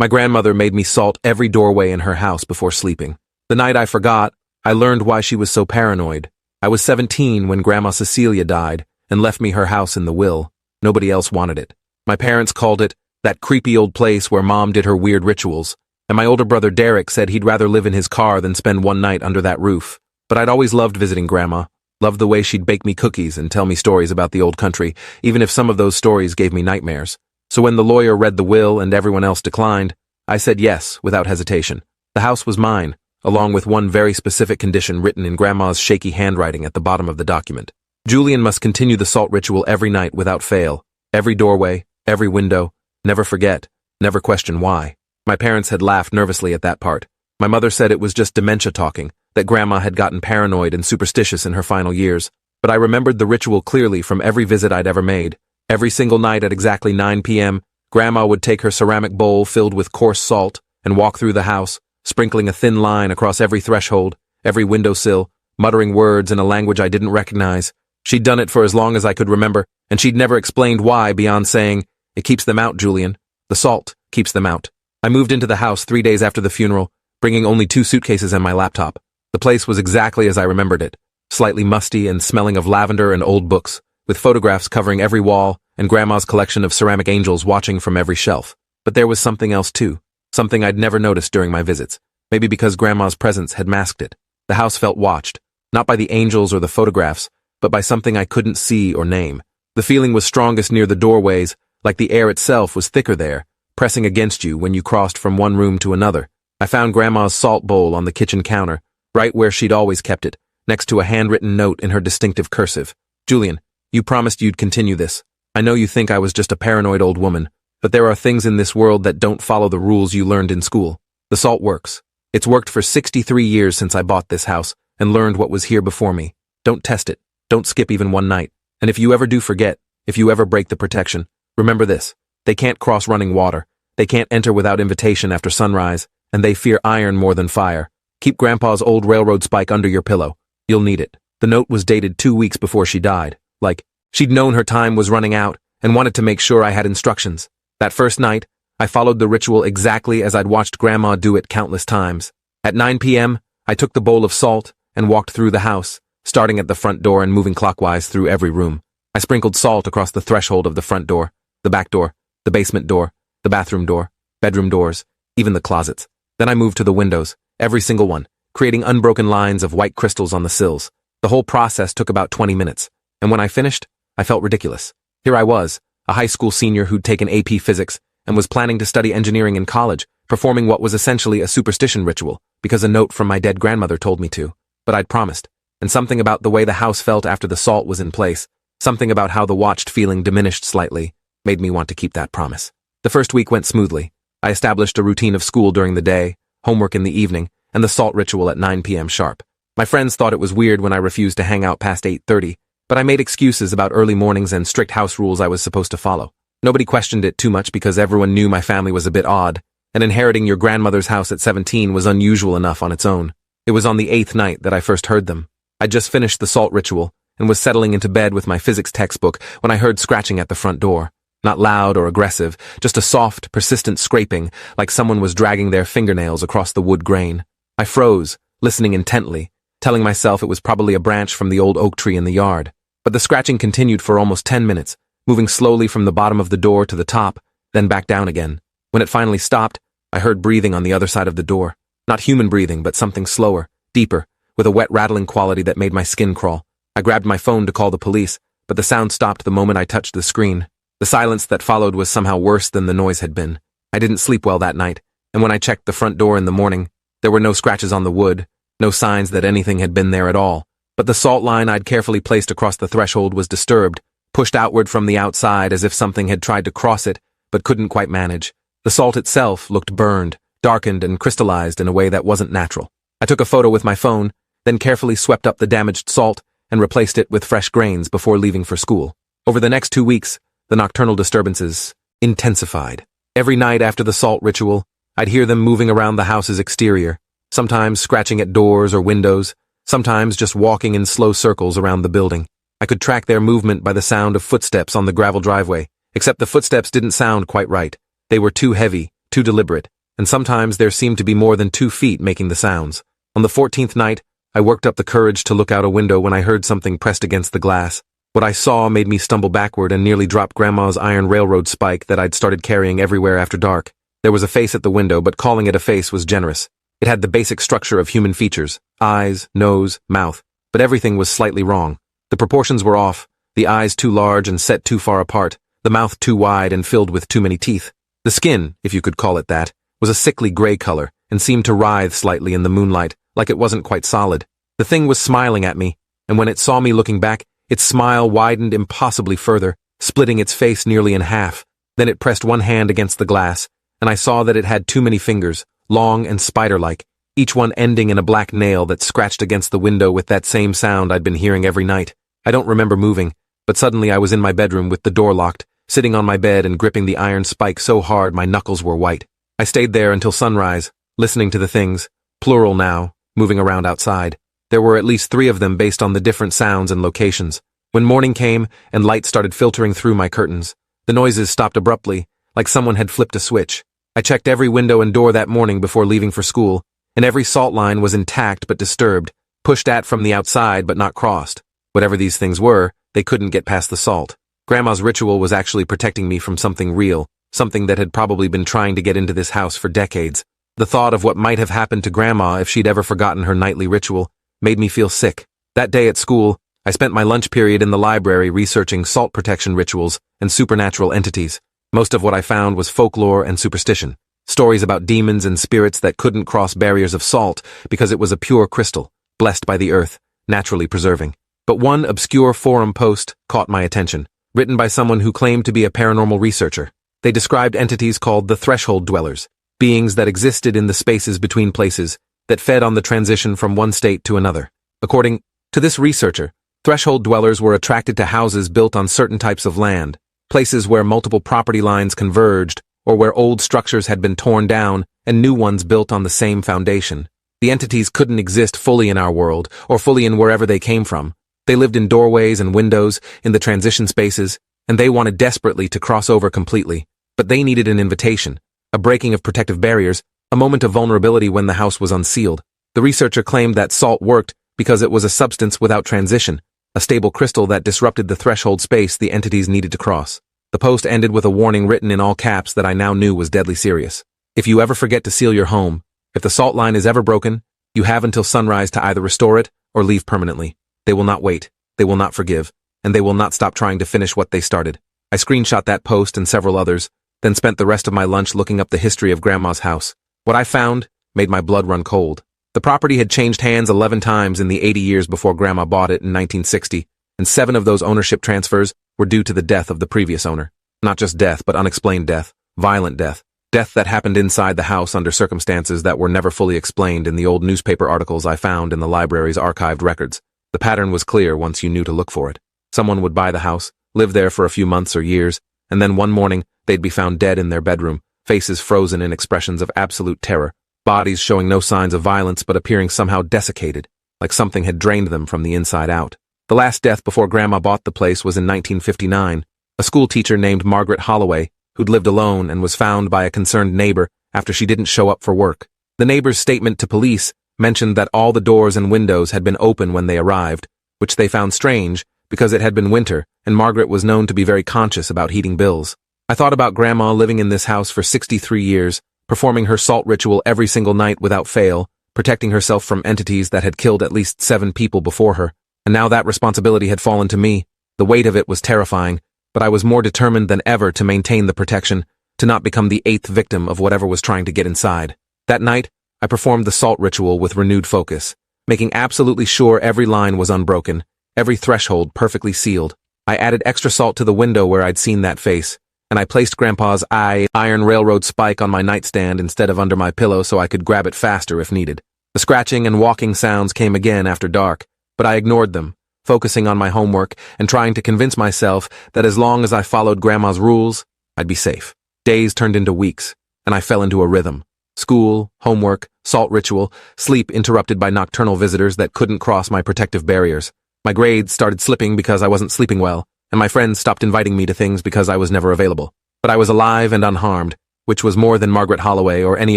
My grandmother made me salt every doorway in her house before sleeping. The night I forgot, I learned why she was so paranoid. I was 17 when Grandma Cecilia died and left me her house in the will. Nobody else wanted it. My parents called it that creepy old place where Mom did her weird rituals, and my older brother Derek said he'd rather live in his car than spend one night under that roof. But I'd always loved visiting Grandma, loved the way she'd bake me cookies and tell me stories about the old country, even if some of those stories gave me nightmares. So when the lawyer read the will and everyone else declined, I said yes without hesitation. The house was mine, along with one very specific condition written in Grandma's shaky handwriting at the bottom of the document. Julian must continue the salt ritual every night without fail. Every doorway, every window, never forget, never question why. My parents had laughed nervously at that part. My mother said it was just dementia talking, that Grandma had gotten paranoid and superstitious in her final years. But I remembered the ritual clearly from every visit I'd ever made. Every single night at exactly 9 p.m., Grandma would take her ceramic bowl filled with coarse salt and walk through the house, sprinkling a thin line across every threshold, every windowsill, muttering words in a language I didn't recognize. She'd done it for as long as I could remember, and she'd never explained why beyond saying, "It keeps them out, Julian. The salt keeps them out." I moved into the house 3 days after the funeral, bringing only 2 suitcases and my laptop. The place was exactly as I remembered it, slightly musty and smelling of lavender and old books, with photographs covering every wall and Grandma's collection of ceramic angels watching from every shelf. But there was something else too, something I'd never noticed during my visits, maybe because Grandma's presence had masked it. The house felt watched, not by the angels or the photographs, but by something I couldn't see or name. The feeling was strongest near the doorways, like the air itself was thicker there, pressing against you when you crossed from one room to another. I found Grandma's salt bowl on the kitchen counter, right where she'd always kept it, next to a handwritten note in her distinctive cursive. "Julian, you promised you'd continue this. I know you think I was just a paranoid old woman, but there are things in this world that don't follow the rules you learned in school. The salt works. It's worked for 63 years since I bought this house and learned what was here before me. Don't test it. Don't skip even one night. And if you ever do forget, if you ever break the protection, remember this. They can't cross running water. They can't enter without invitation after sunrise, and they fear iron more than fire. Keep Grandpa's old railroad spike under your pillow. You'll need it." The note was dated 2 weeks before she died. Like, she'd known her time was running out and wanted to make sure I had instructions. That first night, I followed the ritual exactly as I'd watched Grandma do it countless times. At 9 p.m., I took the bowl of salt and walked through the house, starting at the front door and moving clockwise through every room. I sprinkled salt across the threshold of the front door, the back door, the basement door, the bathroom door, bedroom doors, even the closets. Then I moved to the windows, every single one, creating unbroken lines of white crystals on the sills. The whole process took about 20 minutes, and when I finished, I felt ridiculous. Here I was, a high school senior who'd taken AP physics and was planning to study engineering in college, performing what was essentially a superstition ritual, because a note from my dead grandmother told me to. But I'd promised, and something about the way the house felt after the salt was in place, something about how the watched feeling diminished slightly, made me want to keep that promise. The first week went smoothly. I established a routine of school during the day, homework in the evening, and the salt ritual at 9 p.m. sharp. My friends thought it was weird when I refused to hang out past 8:30, but I made excuses about early mornings and strict house rules I was supposed to follow. Nobody questioned it too much because everyone knew my family was a bit odd, and inheriting your grandmother's house at 17 was unusual enough on its own. It was on the 8th night that I first heard them. I'd just finished the salt ritual and was settling into bed with my physics textbook when I heard scratching at the front door. Not loud or aggressive, just a soft, persistent scraping, like someone was dragging their fingernails across the wood grain. I froze, listening intently, telling myself it was probably a branch from the old oak tree in the yard. But the scratching continued for almost 10 minutes, moving slowly from the bottom of the door to the top, then back down again. When it finally stopped, I heard breathing on the other side of the door. Not human breathing, but something slower, deeper, with a wet rattling quality that made my skin crawl. I grabbed my phone to call the police, but the sound stopped the moment I touched the screen. The silence that followed was somehow worse than the noise had been. I didn't sleep well that night, and when I checked the front door in the morning, there were no scratches on the wood, no signs that anything had been there at all. But the salt line I'd carefully placed across the threshold was disturbed, pushed outward from the outside as if something had tried to cross it, but couldn't quite manage. The salt itself looked burned, darkened, and crystallized in a way that wasn't natural. I took a photo with my phone, then carefully swept up the damaged salt and replaced it with fresh grains before leaving for school. Over the next 2 weeks, the nocturnal disturbances intensified. Every night after the salt ritual, I'd hear them moving around the house's exterior, sometimes scratching at doors or windows, sometimes just walking in slow circles around the building. I could track their movement by the sound of footsteps on the gravel driveway, except the footsteps didn't sound quite right. They were too heavy, too too deliberate, and sometimes there seemed to be more than 2 feet making the sounds. On the 14th night, I worked up the courage to look out a window when I heard something pressed against the glass. What I saw made me stumble backward and nearly drop Grandma's iron railroad spike that I'd started carrying everywhere after dark. There was a face at the window, but calling it a face was generous. It had the basic structure of human features: eyes, nose, mouth, but everything was slightly wrong. The proportions were off, the eyes too large and set too far apart, the mouth too wide and filled with too many teeth. The skin, if you could call it that, was a sickly gray color and seemed to writhe slightly in the moonlight, like it wasn't quite solid. The thing was smiling at me, and when it saw me looking back, its smile widened impossibly further, splitting its face nearly in half. Then it pressed one hand against the glass, and I saw that it had too many fingers, long and spider-like, each one ending in a black nail that scratched against the window with that same sound I'd been hearing every night. I don't remember moving, but suddenly I was in my bedroom with the door locked, sitting on my bed and gripping the iron spike so hard my knuckles were white. I stayed there until sunrise, listening to the things, plural now, moving around outside. There were at least 3 of them based on the different sounds and locations. When morning came and light started filtering through my curtains, the noises stopped abruptly, like someone had flipped a switch. I checked every window and door that morning before leaving for school, and every salt line was intact but disturbed, pushed at from the outside but not crossed. Whatever these things were, they couldn't get past the salt. Grandma's ritual was actually protecting me from something real, something that had probably been trying to get into this house for decades. The thought of what might have happened to Grandma if she'd ever forgotten her nightly ritual made me feel sick. That day at school, I spent my lunch period in the library researching salt protection rituals and supernatural entities. Most of what I found was folklore and superstition. Stories about demons and spirits that couldn't cross barriers of salt because it was a pure crystal, blessed by the earth, naturally preserving. But one obscure forum post caught my attention, written by someone who claimed to be a paranormal researcher. They described entities called the threshold dwellers, beings that existed in the spaces between places, that fed on the transition from one state to another. According to this researcher, threshold dwellers were attracted to houses built on certain types of land, places where multiple property lines converged, or where old structures had been torn down and new ones built on the same foundation. The entities couldn't exist fully in our world, or fully in wherever they came from. They lived in doorways and windows, in the transition spaces, and they wanted desperately to cross over completely. But they needed an invitation, a breaking of protective barriers, a moment of vulnerability when the house was unsealed. The researcher claimed that salt worked because it was a substance without transition, a stable crystal that disrupted the threshold space the entities needed to cross. The post ended with a warning written in all caps that I now knew was deadly serious. If you ever forget to seal your home, if the salt line is ever broken, you have until sunrise to either restore it or leave permanently. They will not wait, they will not forgive, and they will not stop trying to finish what they started. I screenshot that post and several others, then spent the rest of my lunch looking up the history of Grandma's house. What I found made my blood run cold. The property had changed hands 11 times in the 80 years before Grandma bought it in 1960, and 7 of those ownership transfers were due to the death of the previous owner. Not just death, but unexplained death, violent death. Death that happened inside the house under circumstances that were never fully explained in the old newspaper articles I found in the library's archived records. The pattern was clear once you knew to look for it. Someone would buy the house, live there for a few months or years, and then one morning they'd be found dead in their bedroom, faces frozen in expressions of absolute terror, bodies showing no signs of violence but appearing somehow desiccated, like something had drained them from the inside out. The last death before Grandma bought the place was in 1959. A school teacher named Margaret Holloway, who'd lived alone and was found by a concerned neighbor after she didn't show up for work. The neighbor's statement to police mentioned that all the doors and windows had been open when they arrived, which they found strange because it had been winter and Margaret was known to be very conscious about heating bills. I thought about Grandma living in this house for 63 years, performing her salt ritual every single night without fail, protecting herself from entities that had killed at least 7 people before her, and now that responsibility had fallen to me. The weight of it was terrifying, but I was more determined than ever to maintain the protection, to not become the 8th victim of whatever was trying to get inside. That night, I performed the salt ritual with renewed focus, making absolutely sure every line was unbroken, every threshold perfectly sealed. I added extra salt to the window where I'd seen that face, and I placed Grandpa's iron railroad spike on my nightstand instead of under my pillow so I could grab it faster if needed. The scratching and walking sounds came again after dark, but I ignored them, focusing on my homework and trying to convince myself that as long as I followed Grandma's rules, I'd be safe. Days turned into weeks, and I fell into a rhythm. School, homework, salt ritual, sleep interrupted by nocturnal visitors that couldn't cross my protective barriers. My grades started slipping because I wasn't sleeping well, and my friends stopped inviting me to things because I was never available. But I was alive and unharmed, which was more than Margaret Holloway or any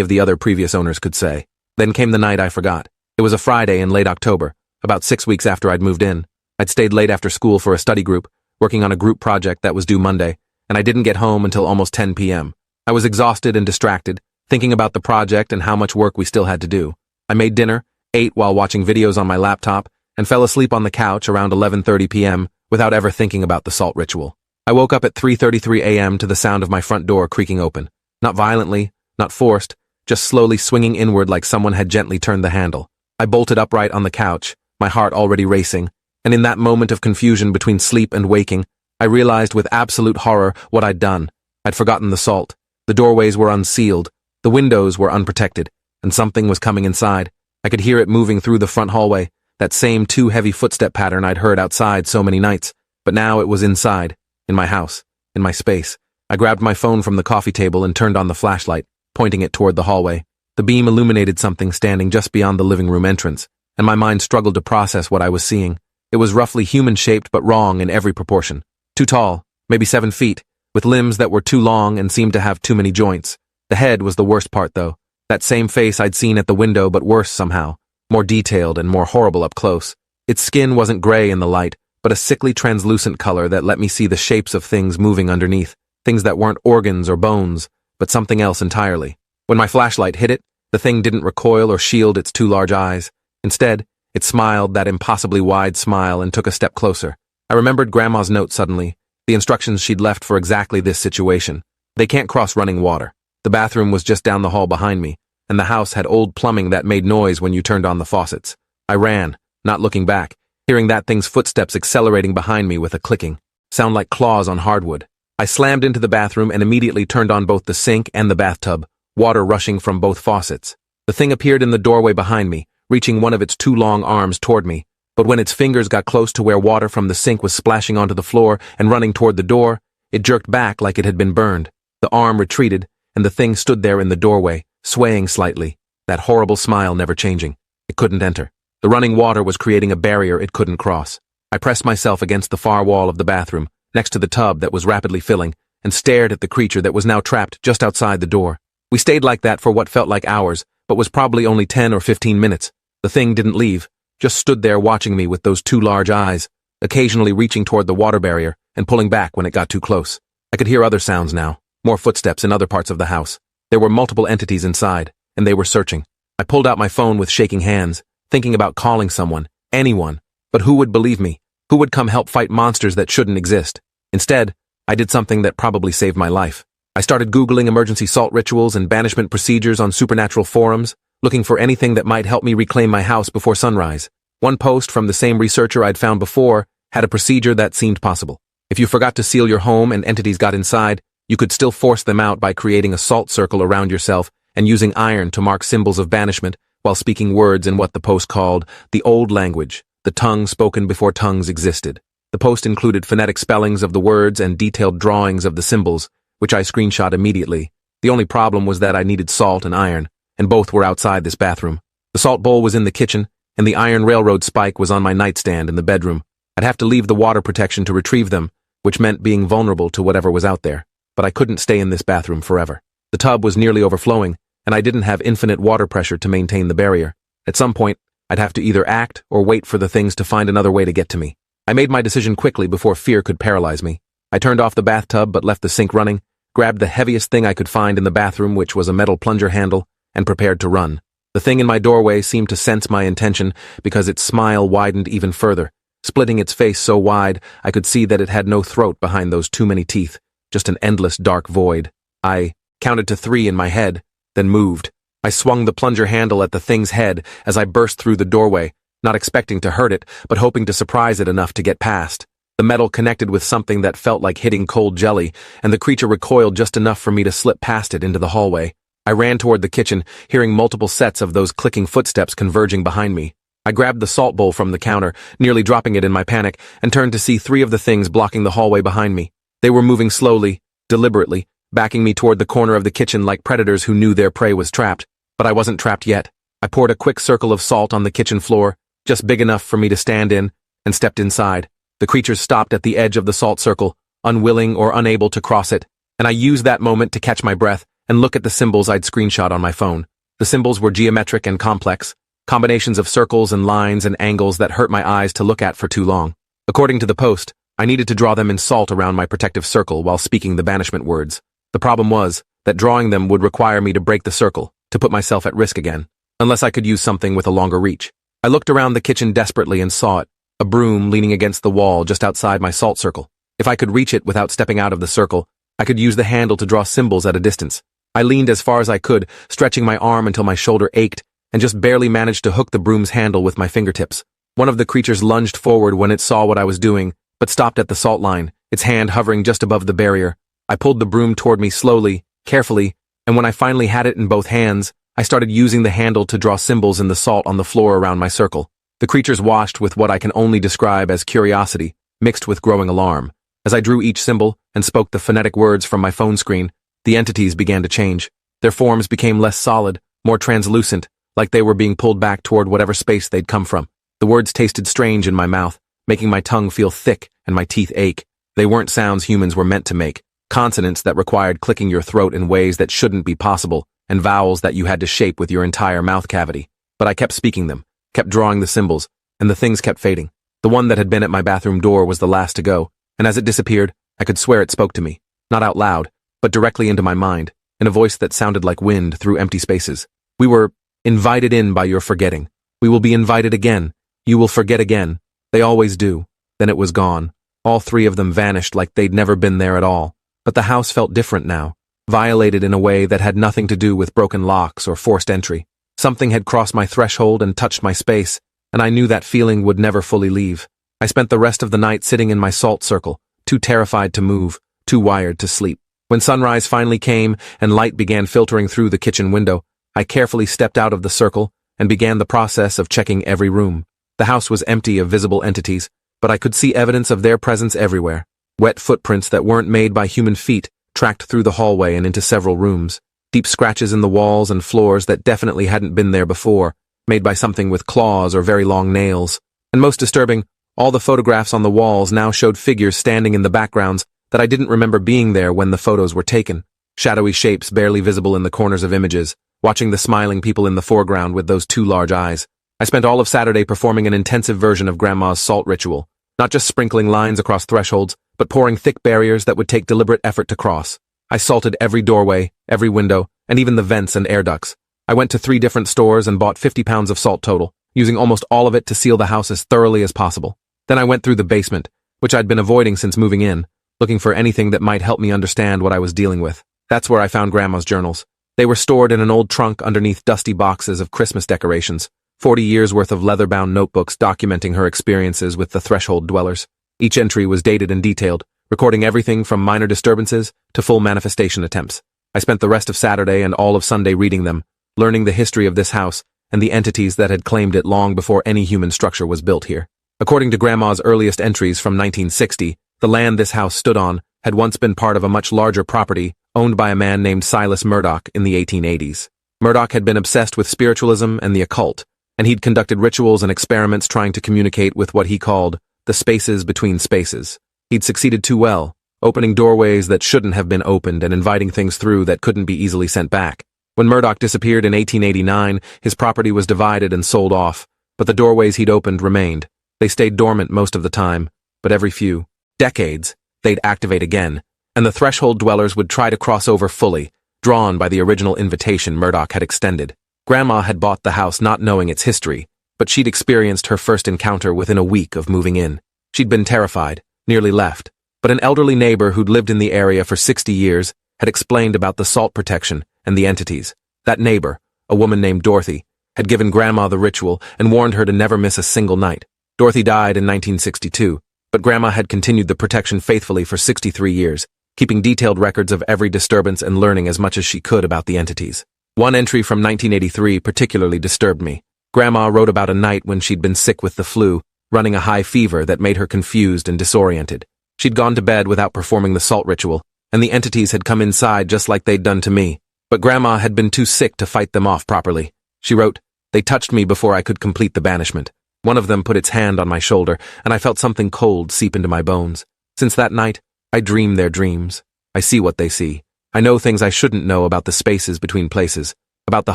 of the other previous owners could say. Then came the night I forgot. It was a Friday in late October, about 6 weeks after I'd moved in. I'd stayed late after school for a study group, working on a group project that was due Monday, and I didn't get home until almost 10 p.m. I was exhausted and distracted, thinking about the project and how much work we still had to do. I made dinner, ate while watching videos on my laptop, and fell asleep on the couch around 11:30 p.m. without ever thinking about the salt ritual. I woke up at 3:33 a.m. to the sound of my front door creaking open. Not violently, not forced, just slowly swinging inward like someone had gently turned the handle. I bolted upright on the couch, my heart already racing, and in that moment of confusion between sleep and waking, I realized with absolute horror what I'd done. I'd forgotten the salt. The doorways were unsealed, the windows were unprotected, and something was coming inside. I could hear it moving through the front hallway, that same two-heavy footstep pattern I'd heard outside so many nights, but now it was inside, in my house, in my space. I grabbed my phone from the coffee table and turned on the flashlight, pointing it toward the hallway. The beam illuminated something standing just beyond the living room entrance, and my mind struggled to process what I was seeing. It was roughly human-shaped but wrong in every proportion. Too tall, maybe 7 feet, with limbs that were too long and seemed to have too many joints. The head was the worst part, though. That same face I'd seen at the window, but worse somehow. More detailed and more horrible up close. Its skin wasn't gray in the light, but a sickly translucent color that let me see the shapes of things moving underneath. Things that weren't organs or bones, but something else entirely. When my flashlight hit it, the thing didn't recoil or shield its two large eyes. Instead, it smiled that impossibly wide smile and took a step closer. I remembered Grandma's note suddenly, the instructions she'd left for exactly this situation. They can't cross running water. The bathroom was just down the hall behind me, and the house had old plumbing that made noise when you turned on the faucets. I ran, not looking back, hearing that thing's footsteps accelerating behind me with a clicking, sound like claws on hardwood. I slammed into the bathroom and immediately turned on both the sink and the bathtub, water rushing from both faucets. The thing appeared in the doorway behind me, reaching one of its two long arms toward me, but when its fingers got close to where water from the sink was splashing onto the floor and running toward the door, it jerked back like it had been burned. The arm retreated, and the thing stood there in the doorway, swaying slightly, that horrible smile never changing. It couldn't enter. The running water was creating a barrier it couldn't cross. I pressed myself against the far wall of the bathroom, next to the tub that was rapidly filling, and stared at the creature that was now trapped just outside the door. We stayed like that for what felt like hours, but was probably only 10 or 15 minutes. The thing didn't leave, just stood there watching me with those two large eyes, occasionally reaching toward the water barrier and pulling back when it got too close. I could hear other sounds now, more footsteps in other parts of the house. There were multiple entities inside, and they were searching. I pulled out my phone with shaking hands, thinking about calling someone, anyone, but who would believe me? Who would come help fight monsters that shouldn't exist? Instead, I did something that probably saved my life. I started Googling emergency salt rituals and banishment procedures on supernatural forums, looking for anything that might help me reclaim my house before sunrise. One post from the same researcher I'd found before had a procedure that seemed possible. If you forgot to seal your home and entities got inside, you could still force them out by creating a salt circle around yourself and using iron to mark symbols of banishment while speaking words in what the post called the old language, the tongue spoken before tongues existed. The post included phonetic spellings of the words and detailed drawings of the symbols, which I screenshot immediately. The only problem was that I needed salt and iron, and both were outside this bathroom. The salt bowl was in the kitchen, and the iron railroad spike was on my nightstand in the bedroom. I'd have to leave the water protection to retrieve them, which meant being vulnerable to whatever was out there. But I couldn't stay in this bathroom forever. The tub was nearly overflowing, and I didn't have infinite water pressure to maintain the barrier. At some point, I'd have to either act or wait for the things to find another way to get to me. I made my decision quickly before fear could paralyze me. I turned off the bathtub but left the sink running, grabbed the heaviest thing I could find in the bathroom, which was a metal plunger handle, and prepared to run. The thing in my doorway seemed to sense my intention because its smile widened even further, splitting its face so wide I could see that it had no throat behind those too many teeth, just an endless dark void. I counted to 3 in my head, then moved. I swung the plunger handle at the thing's head as I burst through the doorway, not expecting to hurt it, but hoping to surprise it enough to get past. The metal connected with something that felt like hitting cold jelly, and the creature recoiled just enough for me to slip past it into the hallway. I ran toward the kitchen, hearing multiple sets of those clicking footsteps converging behind me. I grabbed the salt bowl from the counter, nearly dropping it in my panic, and turned to see 3 of the things blocking the hallway behind me. They were moving slowly, deliberately, backing me toward the corner of the kitchen like predators who knew their prey was trapped. But I wasn't trapped yet. I poured a quick circle of salt on the kitchen floor, just big enough for me to stand in, and stepped inside. The creatures stopped at the edge of the salt circle, unwilling or unable to cross it, and I used that moment to catch my breath and look at the symbols I'd screenshot on my phone. The symbols were geometric and complex, combinations of circles and lines and angles that hurt my eyes to look at for too long. According to the post, I needed to draw them in salt around my protective circle while speaking the banishment words. The problem was that drawing them would require me to break the circle, to put myself at risk again, unless I could use something with a longer reach. I looked around the kitchen desperately and saw it, a broom leaning against the wall just outside my salt circle. If I could reach it without stepping out of the circle, I could use the handle to draw symbols at a distance. I leaned as far as I could, stretching my arm until my shoulder ached, and just barely managed to hook the broom's handle with my fingertips. One of the creatures lunged forward when it saw what I was doing, but stopped at the salt line, its hand hovering just above the barrier. I pulled the broom toward me slowly, carefully, and when I finally had it in both hands, I started using the handle to draw symbols in the salt on the floor around my circle. The creatures watched with what I can only describe as curiosity, mixed with growing alarm. As I drew each symbol and spoke the phonetic words from my phone screen, the entities began to change. Their forms became less solid, more translucent, like they were being pulled back toward whatever space they'd come from. The words tasted strange in my mouth, making my tongue feel thick and my teeth ache. They weren't sounds humans were meant to make, consonants that required clicking your throat in ways that shouldn't be possible, and vowels that you had to shape with your entire mouth cavity. But I kept speaking them, kept drawing the symbols, and the things kept fading. The one that had been at my bathroom door was the last to go, and as it disappeared, I could swear it spoke to me, not out loud, but directly into my mind, in a voice that sounded like wind through empty spaces. We were invited in by your forgetting. We will be invited again. You will forget again. They always do. Then it was gone. All three of them vanished like they'd never been there at all. But the house felt different now, violated in a way that had nothing to do with broken locks or forced entry. Something had crossed my threshold and touched my space, and I knew that feeling would never fully leave. I spent the rest of the night sitting in my salt circle, too terrified to move, too wired to sleep. When sunrise finally came and light began filtering through the kitchen window, I carefully stepped out of the circle and began the process of checking every room. The house was empty of visible entities, but I could see evidence of their presence everywhere. Wet footprints that weren't made by human feet tracked through the hallway and into several rooms. Deep scratches in the walls and floors that definitely hadn't been there before, made by something with claws or very long nails. And most disturbing, all the photographs on the walls now showed figures standing in the backgrounds that I didn't remember being there when the photos were taken. Shadowy shapes barely visible in the corners of images, watching the smiling people in the foreground with those two large eyes. I spent all of Saturday performing an intensive version of Grandma's salt ritual, not just sprinkling lines across thresholds, but pouring thick barriers that would take deliberate effort to cross. I salted every doorway, every window, and even the vents and air ducts. I went to 3 different stores and bought 50 pounds of salt total, using almost all of it to seal the house as thoroughly as possible. Then I went through the basement, which I'd been avoiding since moving in, looking for anything that might help me understand what I was dealing with. That's where I found Grandma's journals. They were stored in an old trunk underneath dusty boxes of Christmas decorations, 40 years worth of leather-bound notebooks documenting her experiences with the threshold dwellers. Each entry was dated and detailed, recording everything from minor disturbances to full manifestation attempts. I spent the rest of Saturday and all of Sunday reading them, learning the history of this house and the entities that had claimed it long before any human structure was built here. According to Grandma's earliest entries from 1960, the land this house stood on had once been part of a much larger property owned by a man named Silas Murdoch in the 1880s. Murdoch had been obsessed with spiritualism and the occult, and he'd conducted rituals and experiments trying to communicate with what he called the spaces between spaces. He'd succeeded too well, opening doorways that shouldn't have been opened and inviting things through that couldn't be easily sent back. When Murdoch disappeared in 1889, his property was divided and sold off, but the doorways he'd opened remained. They stayed dormant most of the time, but every few decades, they'd activate again, and the threshold dwellers would try to cross over fully, drawn by the original invitation Murdoch had extended. Grandma had bought the house not knowing its history, but she'd experienced her first encounter within a week of moving in. She'd been terrified, nearly left, but an elderly neighbor who'd lived in the area for 60 years had explained about the salt protection and the entities. That neighbor, a woman named Dorothy, had given Grandma the ritual and warned her to never miss a single night. Dorothy died in 1962, but Grandma had continued the protection faithfully for 63 years, keeping detailed records of every disturbance and learning as much as she could about the entities. One entry from 1983 particularly disturbed me. Grandma wrote about a night when she'd been sick with the flu, running a high fever that made her confused and disoriented. She'd gone to bed without performing the salt ritual, and the entities had come inside just like they'd done to me. But Grandma had been too sick to fight them off properly. She wrote, "They touched me before I could complete the banishment. One of them put its hand on my shoulder, and I felt something cold seep into my bones. Since that night, I dream their dreams. I see what they see. I know things I shouldn't know about the spaces between places, about the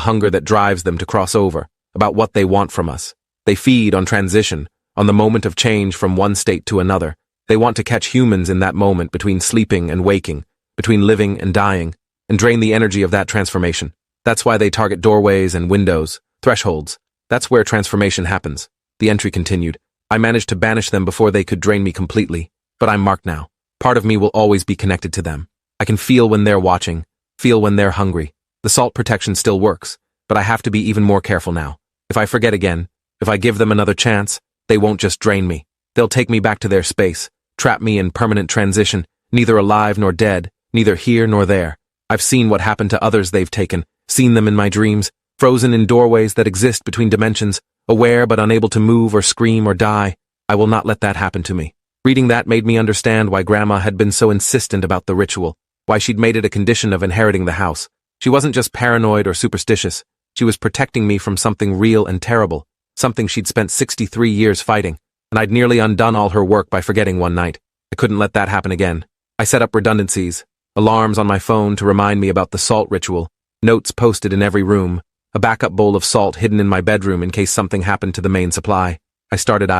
hunger that drives them to cross over, about what they want from us. They feed on transition, on the moment of change from one state to another. They want to catch humans in that moment between sleeping and waking, between living and dying, and drain the energy of that transformation. That's why they target doorways and windows, thresholds. That's where transformation happens. The entry continued. I managed to banish them before they could drain me completely, but I'm marked now. Part of me will always be connected to them. I can feel when they're watching, feel when they're hungry. The salt protection still works, but I have to be even more careful now. If I forget again, if I give them another chance, they won't just drain me. They'll take me back to their space, trap me in permanent transition, neither alive nor dead, neither here nor there. I've seen what happened to others they've taken, seen them in my dreams, frozen in doorways that exist between dimensions, aware but unable to move or scream or die. I will not let that happen to me. Reading that made me understand why Grandma had been so insistent about the ritual, why she'd made it a condition of inheriting the house. She wasn't just paranoid or superstitious. She was protecting me from something real and terrible, something she'd spent 63 years fighting, and I'd nearly undone all her work by forgetting one night. I couldn't let that happen again. I set up redundancies, alarms on my phone to remind me about the salt ritual, notes posted in every room, a backup bowl of salt hidden in my bedroom in case something happened to the main supply. I started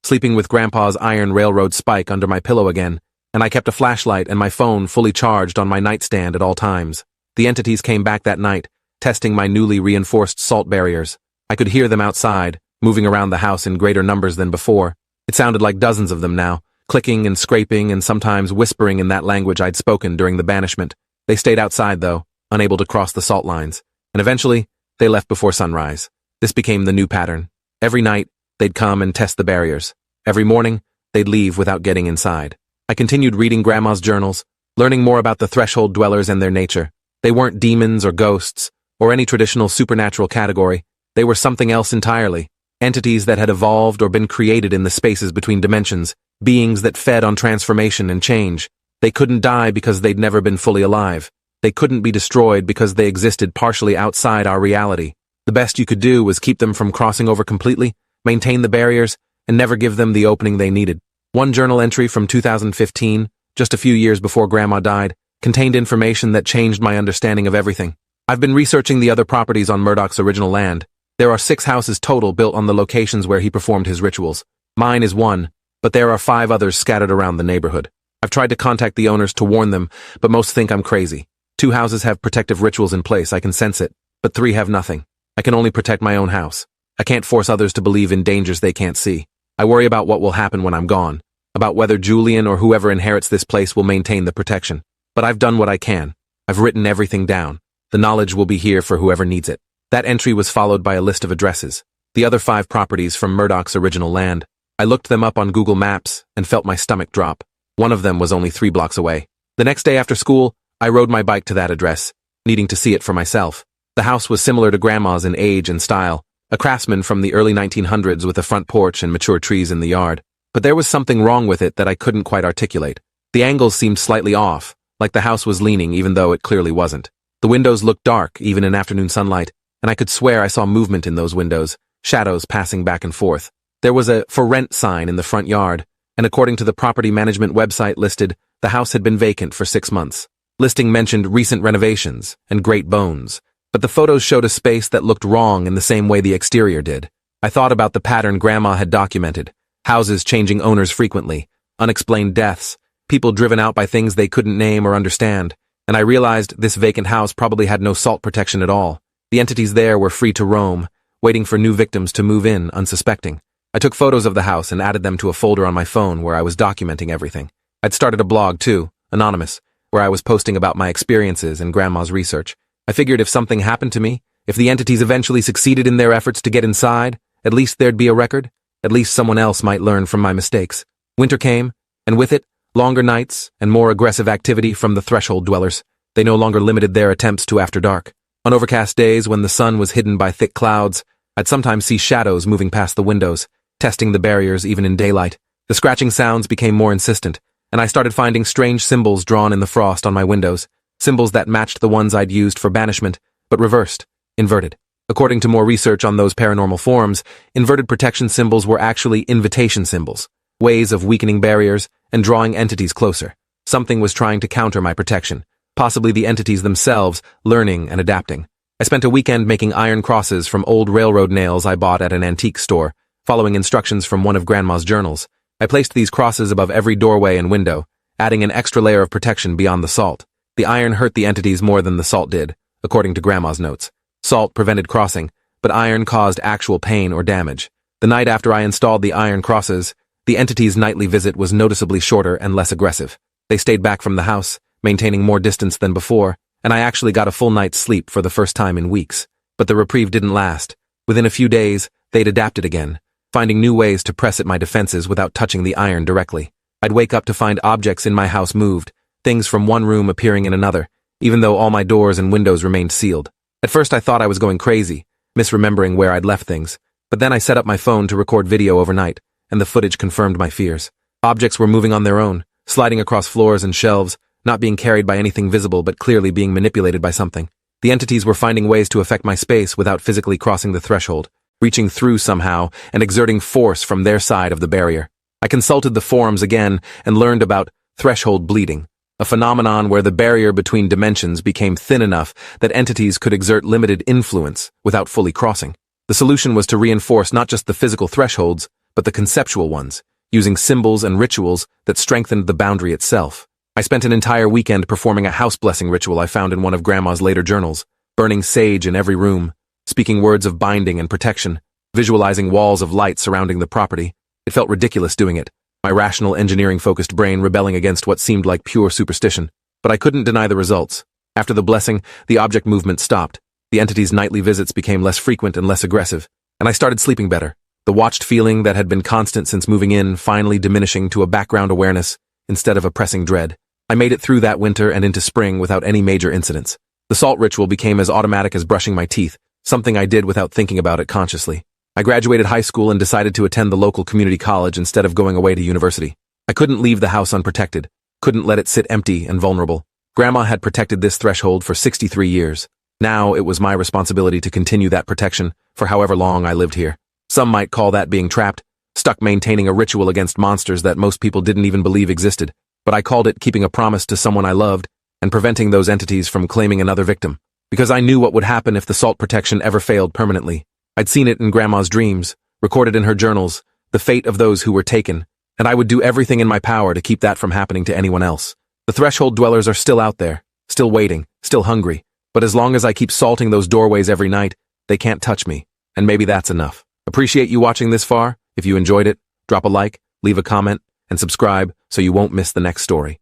sleeping with Grandpa's iron railroad spike under my pillow again, and I kept a flashlight and my phone fully charged on my nightstand at all times. The entities came back that night, testing my newly reinforced salt barriers. I could hear them outside, moving around the house in greater numbers than before. It sounded like dozens of them now, clicking and scraping and sometimes whispering in that language I'd spoken during the banishment. They stayed outside, though, unable to cross the salt lines, and eventually, they left before sunrise. This became the new pattern. Every night, they'd come and test the barriers. Every morning, they'd leave without getting inside. I continued reading Grandma's journals, learning more about the threshold dwellers and their nature. They weren't demons or ghosts, or any traditional supernatural category. They were something else entirely. Entities that had evolved or been created in the spaces between dimensions, beings that fed on transformation and change. They couldn't die because they'd never been fully alive. They couldn't be destroyed because they existed partially outside our reality. The best you could do was keep them from crossing over completely, maintain the barriers, and never give them the opening they needed. One journal entry from 2015, just a few years before Grandma died, contained information that changed my understanding of everything. I've been researching the other properties on Murdoch's original land. There are 6 houses total built on the locations where he performed his rituals. Mine is one, but there are 5 others scattered around the neighborhood. I've tried to contact the owners to warn them, but most think I'm crazy. 2 houses have protective rituals in place, I can sense it, but 3 have nothing. I can only protect my own house. I can't force others to believe in dangers they can't see. I worry about what will happen when I'm gone, about whether Julian or whoever inherits this place will maintain the protection. But I've done what I can. I've written everything down. The knowledge will be here for whoever needs it. That entry was followed by a list of addresses, the other 5 properties from Murdoch's original land. I looked them up on Google Maps and felt my stomach drop. One of them was only 3 blocks away. The next day after school, I rode my bike to that address, needing to see it for myself. The house was similar to Grandma's in age and style, a craftsman from the early 1900s with a front porch and mature trees in the yard. But there was something wrong with it that I couldn't quite articulate. The angles seemed slightly off, like the house was leaning even though it clearly wasn't. The windows looked dark, even in afternoon sunlight, and I could swear I saw movement in those windows, shadows passing back and forth. There was a "for rent" sign in the front yard, and according to the property management website listed, the house had been vacant for 6 months. Listing mentioned recent renovations and great bones, but the photos showed a space that looked wrong in the same way the exterior did. I thought about the pattern Grandma had documented, houses changing owners frequently, unexplained deaths, people driven out by things they couldn't name or understand, and I realized this vacant house probably had no salt protection at all. The entities there were free to roam, waiting for new victims to move in unsuspecting. I took photos of the house and added them to a folder on my phone where I was documenting everything. I'd started a blog too, anonymous, where I was posting about my experiences and Grandma's research. I figured if something happened to me, if the entities eventually succeeded in their efforts to get inside, at least there'd be a record. At least someone else might learn from my mistakes. Winter came, and with it, longer nights and more aggressive activity from the threshold dwellers. They no longer limited their attempts to after dark. On overcast days when the sun was hidden by thick clouds, I'd sometimes see shadows moving past the windows, testing the barriers even in daylight. The scratching sounds became more insistent, and I started finding strange symbols drawn in the frost on my windows, symbols that matched the ones I'd used for banishment, but reversed, inverted. According to more research on those paranormal forms, inverted protection symbols were actually invitation symbols, ways of weakening barriers and drawing entities closer. Something was trying to counter my protection, possibly the entities themselves, learning and adapting. I spent a weekend making iron crosses from old railroad nails I bought at an antique store, following instructions from one of Grandma's journals. I placed these crosses above every doorway and window, adding an extra layer of protection beyond the salt. The iron hurt the entities more than the salt did, according to Grandma's notes. Salt prevented crossing, but iron caused actual pain or damage. The night after I installed the iron crosses, the entity's nightly visit was noticeably shorter and less aggressive. They stayed back from the house, maintaining more distance than before, and I actually got a full night's sleep for the first time in weeks. But the reprieve didn't last. Within a few days, they'd adapted again, finding new ways to press at my defenses without touching the iron directly. I'd wake up to find objects in my house moved, things from one room appearing in another, even though all my doors and windows remained sealed. At first I thought I was going crazy, misremembering where I'd left things, but then I set up my phone to record video overnight, and the footage confirmed my fears. Objects were moving on their own, sliding across floors and shelves, not being carried by anything visible but clearly being manipulated by something. The entities were finding ways to affect my space without physically crossing the threshold, reaching through somehow and exerting force from their side of the barrier. I consulted the forums again and learned about threshold bleeding, a phenomenon where the barrier between dimensions became thin enough that entities could exert limited influence without fully crossing. The solution was to reinforce not just the physical thresholds, but the conceptual ones, using symbols and rituals that strengthened the boundary itself. I spent an entire weekend performing a house blessing ritual I found in one of Grandma's later journals, burning sage in every room, speaking words of binding and protection, visualizing walls of light surrounding the property. It felt ridiculous doing it, my rational engineering-focused brain rebelling against what seemed like pure superstition. But I couldn't deny the results. After the blessing, the object movement stopped. The entity's nightly visits became less frequent and less aggressive, and I started sleeping better. The watched feeling that had been constant since moving in finally diminishing to a background awareness instead of a pressing dread. I made it through that winter and into spring without any major incidents. The salt ritual became as automatic as brushing my teeth, something I did without thinking about it consciously. I graduated high school and decided to attend the local community college instead of going away to university. I couldn't leave the house unprotected, couldn't let it sit empty and vulnerable. Grandma had protected this threshold for 63 years. Now it was my responsibility to continue that protection for however long I lived here. Some might call that being trapped, stuck maintaining a ritual against monsters that most people didn't even believe existed. But I called it keeping a promise to someone I loved and preventing those entities from claiming another victim. Because I knew what would happen if the salt protection ever failed permanently. I'd seen it in Grandma's dreams, recorded in her journals, the fate of those who were taken, and I would do everything in my power to keep that from happening to anyone else. The threshold dwellers are still out there, still waiting, still hungry, but as long as I keep salting those doorways every night, they can't touch me, and maybe that's enough. Appreciate you watching this far. If you enjoyed it, drop a like, leave a comment, and subscribe so you won't miss the next story.